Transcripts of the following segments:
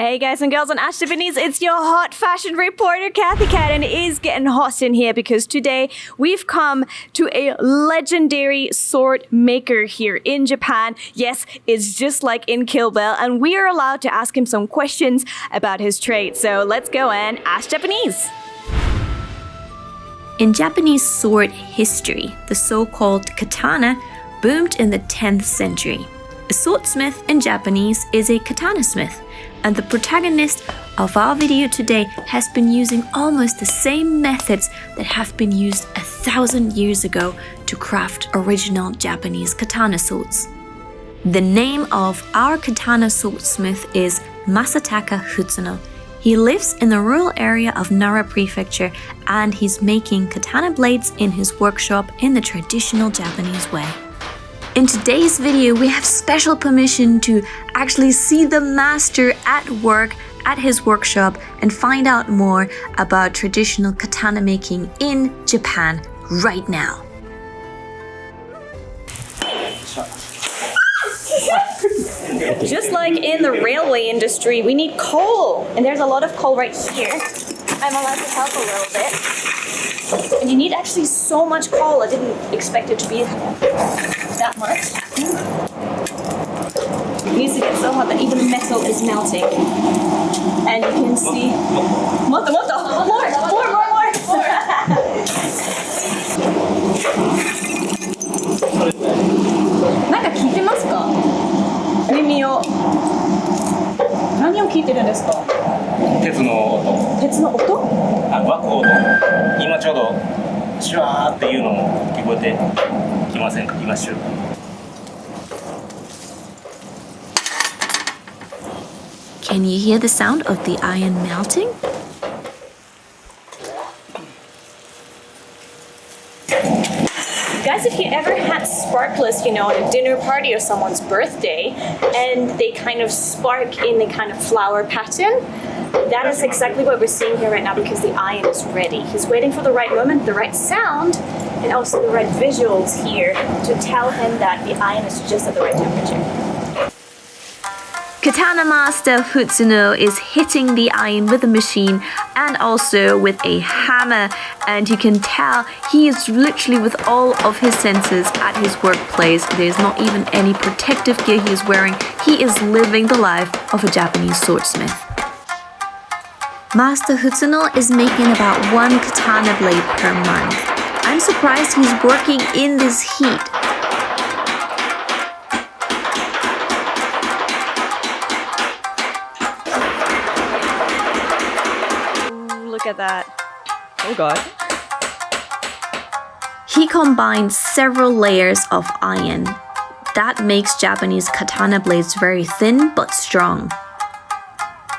Hey guys and girls on Ash Japanese, it's your hot fashion reporter Kathy Cat, and it is getting hot in here because today we've come to a legendary sword maker here in Japan. Yes, it's just like in Kill Bill, and we are allowed to ask him some questions about his trade. So let's go and ask Japanese. In Japanese sword history, the so-called katana boomed in the 10th century. A swordsmith in Japanese is a katana smith, and the protagonist of our video today has been using almost the same methods that have been used 1,000 years ago to craft original Japanese katana swords. The name of our katana swordsmith is Masataka Futsuno. He lives in the rural area of Nara Prefecture, and he's making katana blades in his workshop in the traditional Japanese way. In today's video, we have special permission to actually see the master at work at his workshop and find out more about traditional katana making in Japan right now. Just like in the railway industry, we need coal, and there's a lot of coal right here. I'm allowed to help a little bit. And you need actually so much coal. I didn't expect it to be that much. It needs to get so hot that even the metal is melting. And you can see... More! なんか聞いてますか？耳を。何を聞いてるんですか？鉄の音。鉄の音？ワコード。今ちょうどシュワーっていうのも聞こえてきませんか？今しゅ。Can you hear the sound of the iron melting? Guys, if you ever had sparklers, you know, at a dinner party or someone's birthday, and they kind of spark in a kind of flower pattern, that is exactly what we're seeing here right now because the iron is ready. He's waiting for the right moment, the right sound, and also the right visuals here to tell him that the iron is just at the right temperature. Katana master Futsuno is hitting the iron with a machine and also with a hammer, and you can tell he is literally with all of his senses at his workplace. There's not even any protective gear he is wearing. He is living the life of a Japanese swordsmith. Master Futsuno is making about 1 katana blade per month. I'm surprised he's working in this heat. Look at that. Oh god. He combines several layers of iron. That makes Japanese katana blades very thin but strong.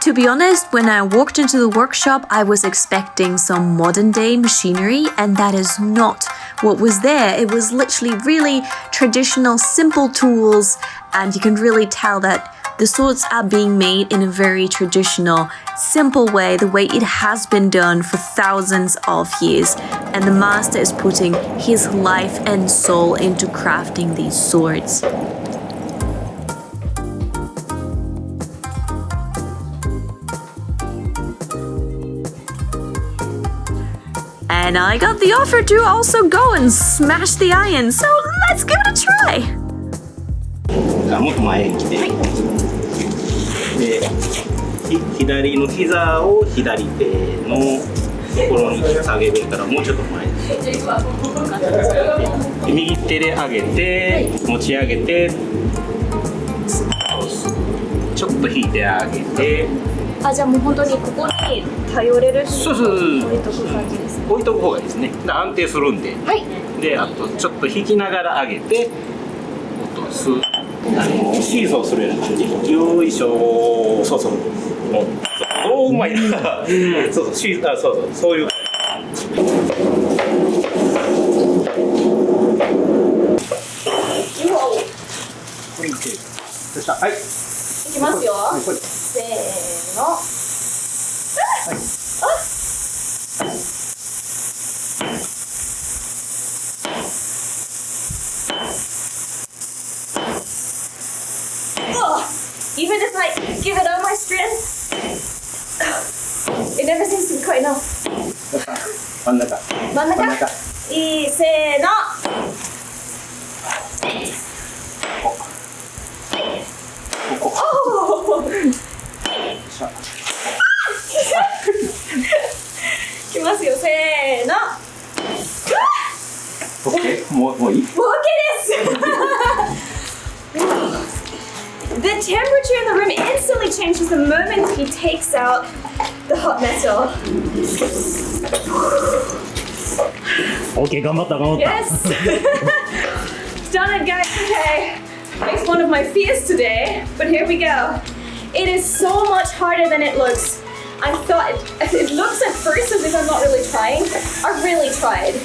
To be honest, when I walked into the workshop, I was expecting some modern day machinery, and that is not what was there. It was literally really traditional, simple tools, and you can really tell that the swords are being made in a very traditional, simple way, the way it has been done for thousands of years. And the master is putting his life and soul into crafting these swords. And I got the offer to also go and smash the iron, so let's give it a try. もっと前に来て、で、左の膝を左手のところに下げるからもうちょっと前に。右手で上げて、持ち上げて、ちょっと引いてあげて。あ、じゃあもう本当にここに頼れる。そうそう。置いとく感じですね。置いとく方がいいですね。安定するんで。はい。で、あとちょっと引きながら上げて落とす。シーソーするような感じ。よいしょ。そうそう。おうまいな。そうそうシーそうそうそういう。はい。いきますよ。はい、せーの。はい。Even if I give it all my strength, right now. 真ん中。真ん中。いい、せーの。ここ。おー。いきますよ、せーの。OK？ もういい？もう OK です。The temperature in the room instantly changes the moment he takes out the hot metal. OK 頑張った。Yes! Done it, guys. Okay. It's one of my fears today, but here we go. It is so much harder than it looks. I thought it looks at first as if I'm not really trying. I really tried.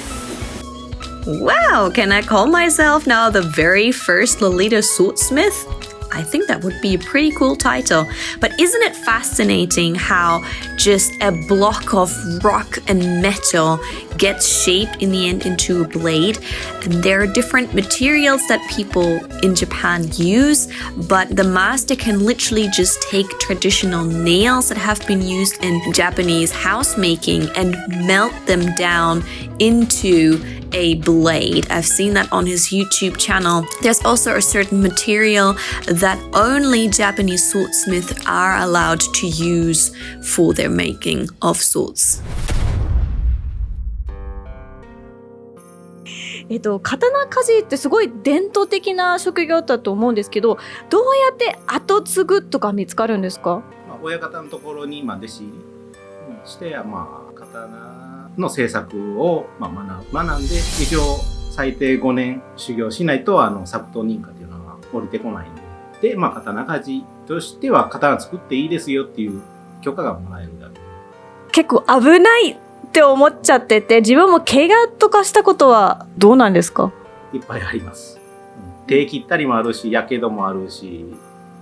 Wow, can I call myself now the very first Lolita Swordsmith? I think that would be a pretty cool title. But isn't it fascinating how just a block of rock and metal gets shaped in the end into a blade? And there are different materials that people in Japan use, but the master can literally just take traditional nails that have been used in Japanese housemaking and melt them down into a blade. I've seen that on his YouTube channel. There's also a certain material that only Japanese swordsmiths are allowed to use for their making of swords. 刀鍛冶ってすごい伝統的な職業だと思うんですけど、どうやって後継ぐとか見つかるんですか？親方のところに弟子入りして刀の製作を学んで一応最低5年修行しないと作刀認可というのが降りてこないんで、刀鍛冶としては刀作っていいですよっていう許可がもらえるだけ。結構危ないって思っちゃってて、自分も怪我とかしたことはどうなんですか？いっぱいあります。手切ったりもあるし、やけどもあるし、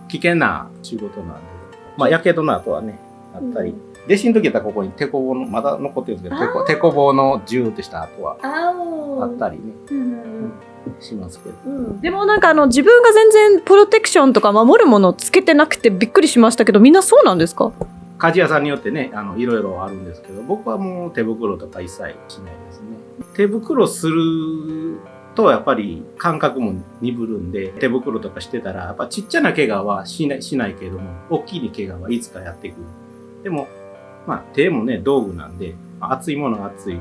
危険な仕事なんで、やけどの後はねあったり。弟子の時やったらここにテコ棒のまだ残ってるんですけど、テコ棒のジューってした跡はあったりね、しますけど、でもなんか自分が全然プロテクションとか守るものをつけてなくてびっくりしましたけど、みんなそうなんですか？鍛冶屋さんによってねいろいろあるんですけど、僕はもう手袋とか一切しないですね。手袋するとやっぱり感覚も鈍るんで、手袋とかしてたらやっぱちっちゃな怪我はしないけれども、大きい怪我はいつかやってくる。でも手もね道具なんで、熱いものは熱い、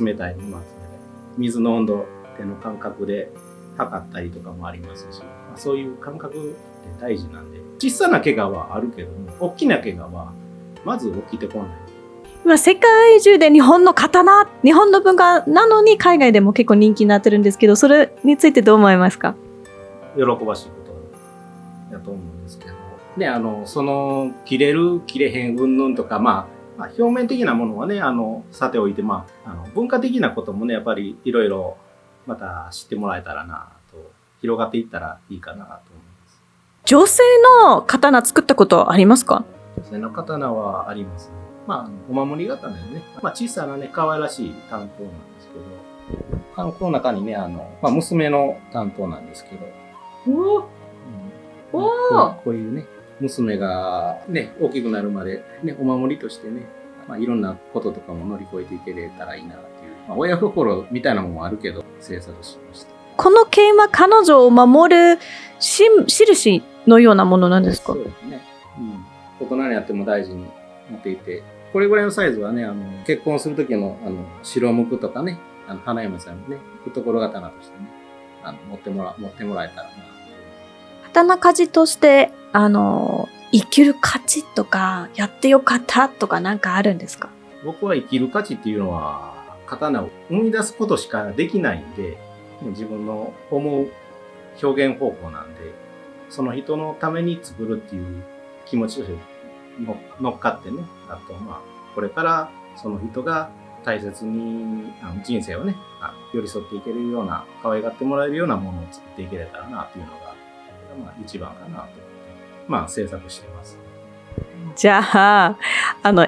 冷たいものは冷たい、水の温度手の感覚で測ったりとかもありますし、そういう感覚って大事なんで、小さな怪我はあるけども大きな怪我はまず起きてこない。今世界中で日本の刀、日本の文化なのに海外でも結構人気になってるんですけど、それについてどう思いますか？喜ばしいことだと思うんですけどね、その切れる切れへん云々とか表面的なものはねさておいて、文化的なこともねやっぱりいろいろまた知ってもらえたらなと、広がっていったらいいかなと思います。女性の刀作ったことありますか？女性の刀はありますね。お守り刀でね、小さなね可愛らしい担当なんですけど、この中にね娘の担当なんですけど、こういうね娘がね大きくなるまでねお守りとしてね、いろんなこととかも乗り越えていけれたらいいなっていう、親心みたいなものもあるけど制作しました。この桂馬、彼女を守る印のようなものなんですか？そうですね。大人になっても大事に持っていて、これぐらいのサイズはね結婚する時の白むくとかね、花嫁さんにね懐刀としてね持ってもらえたらな。刀鍛冶として生きる価値とかやってよかったとかなんかあるんですか？僕は生きる価値っていうのは刀を生み出すことしかできないんで、自分の思う表現方法なんで、その人のために作るっていう気持ちとして乗っかってね、あとこれからその人が大切に人生をね寄り添っていけるような、可愛がってもらえるようなものを作っていけれたらなっていうのが一番かなと思って制作してます。じゃあ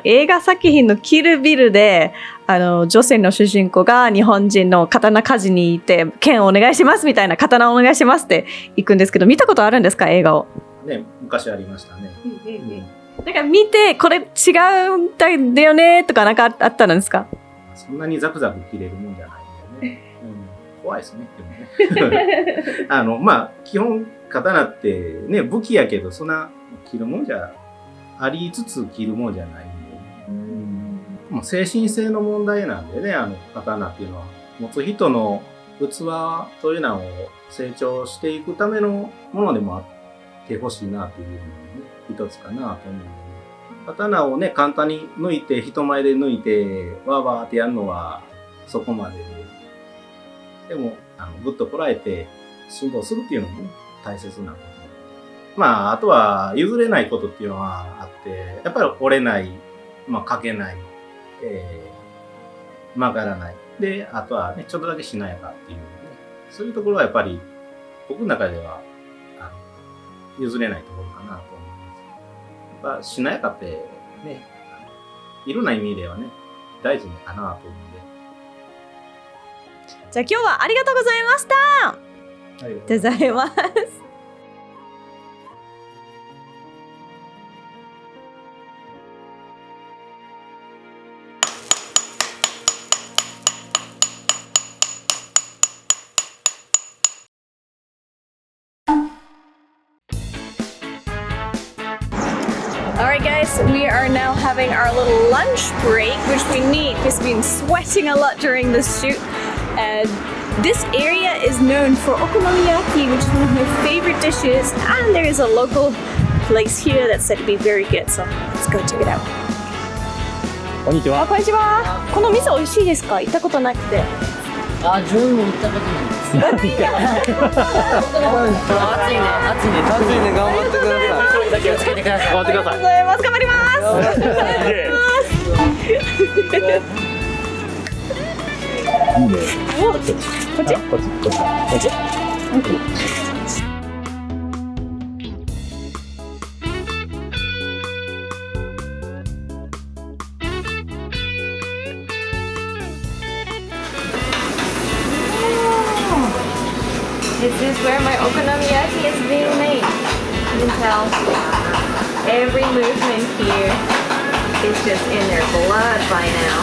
映画作品のキルビルで女性の主人公が日本人の刀鍛冶にいて、剣お願いしますみたいな、刀お願いしますって行くんですけど、見たことあるんですか？映画を。ね、昔ありましたね。だから見てこれ違うんだよねとかなんかあったんですか？そんなにザクザク切れるもんじゃないんでね。怖いですね、でもね。まあ、基本、刀ってね、武器やけど、そんな切るもんじゃ、ありつつ切るもんじゃないんで、まあ、精神性の問題なんでね、刀っていうのは、持つ人の器、そういうのを成長していくためのものでもあってほしいなというのがね、一つかなと思うので、刀をね、簡単に抜いて、人前で抜いて、わーわーってやるのは、そこまででも、ぐっとこらえて、辛抱するっていうのもね、大切なこと。まあ、あとは、譲れないことっていうのはあって、やっぱり折れない、まあ、欠けない、曲がらない。で、あとはね、ちょっとだけしなやかっていう、ね、そういうところはやっぱり、僕の中では、譲れないところかなと思います。やっぱ、しなやかって、ね、いろんな意味ではね、大事かなと思うんで。じゃあ今日はありがとうございました。ありがとうございます。Alright guys, we are now having our little lunch break, which we need because we've been sweating a lot during this shoot. This area is known for okonomiyaki, which is one of my favorite dishes, and there is a local place here that's said to be very good, so let's go check it out. こんにちは。こんにちは。この店美味しいですか？行ったことなくて。自分も行ったことないです。暑いね、頑張ってください。気をつけてください。頑張ってください。頑張ります。いいね。こっち？こっち。こっち。This is where my okonomiyaki is being made. You can tell every movement here is just in their blood by now.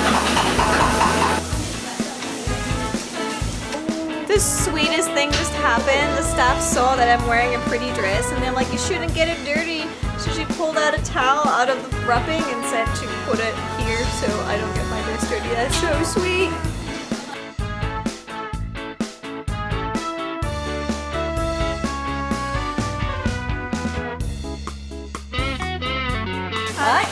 The sweetest thing just happened. The staff saw that I'm wearing a pretty dress and they're like, you shouldn't get it dirty. So she pulled out a towel out of the wrapping and said to put it here so I don't get my dress dirty. That's so sweet. Hi,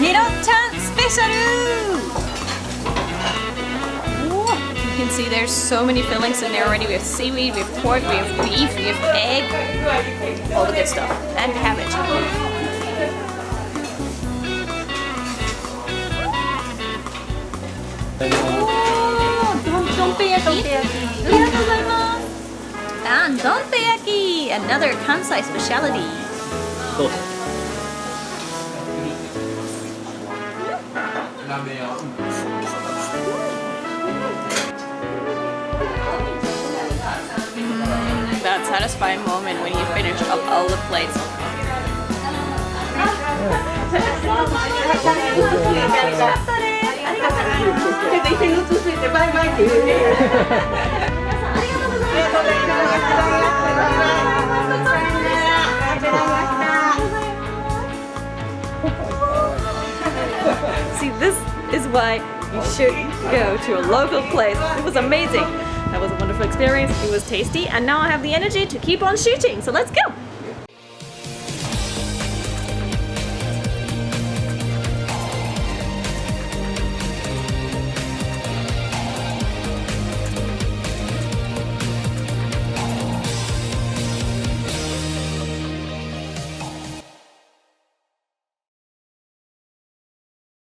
ミロちゃんスペシャル You can see there's so many fillings in there already. We have seaweed, we have pork, we have beef, we have egg, all the good stuff, and cabbage. And donpeyaki, another Kansai specialty. That satisfying moment when you finish up all the plates. See, this is why you should go to a local place. It was amazing. That was a wonderful experience. It was tasty, and now I have the energy to keep on shooting. So let's go.